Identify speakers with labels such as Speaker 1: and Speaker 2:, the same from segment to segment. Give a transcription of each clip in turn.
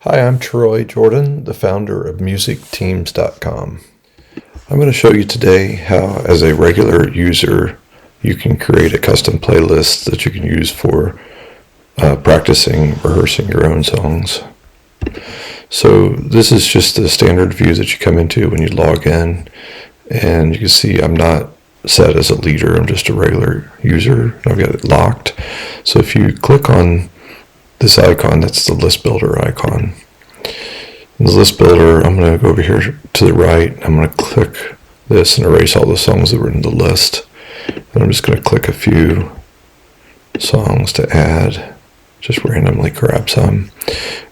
Speaker 1: Hi, I'm Troy Jordan, the founder of MusicTeams.com. I'm going to show you today how, as a regular user, you can create a custom playlist that you can use for practicing, rehearsing your own songs. So this is just the standard view that you come into when you log in, and you can see I'm not set as a leader, I'm just a regular user. I've got it locked. So if you click on this icon, that's the list builder icon. In the list builder, I'm going to go over here to the right. I'm going to click this and erase all the songs that were in the list. And I'm just going to click a few songs to add, just randomly grab some.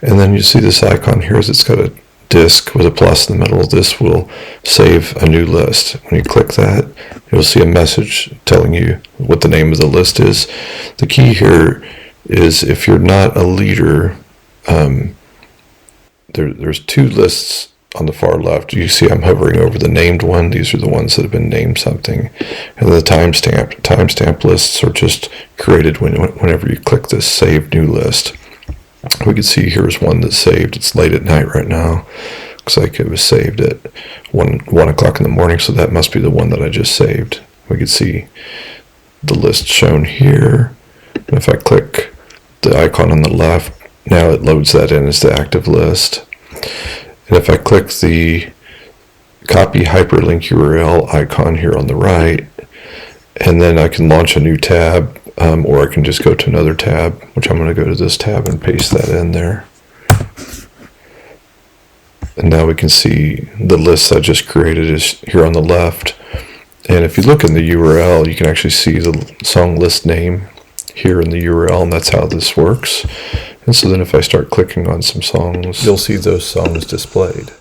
Speaker 1: And then you see this icon here is it's got a disk with a plus in the middle. This will save a new list. When you click that, you'll see a message telling you what the name of the list is. The key here is if you're not a leader, there's two lists on the far left. You see I'm hovering over the named one. These are the ones that have been named something. And the timestamp lists are just created whenever you click this Save New List. We can see here's one that's saved. It's late at night right now. Looks like it was saved at 1 o'clock in the morning, so that must be the one that I just saved. We can see the list shown here. And if I click the icon on the left, now it loads that in as the active list. And if I click the copy hyperlink URL icon here on the right, and then I can launch a new tab, or I can just go to another tab, which I'm going to go to this tab and paste that in there. And now we can see the list I just created is here on the left. And if you look in the URL, you can actually see the song list name here in the URL, and that's how this works. And so then if I start clicking on some songs, you'll see those songs displayed.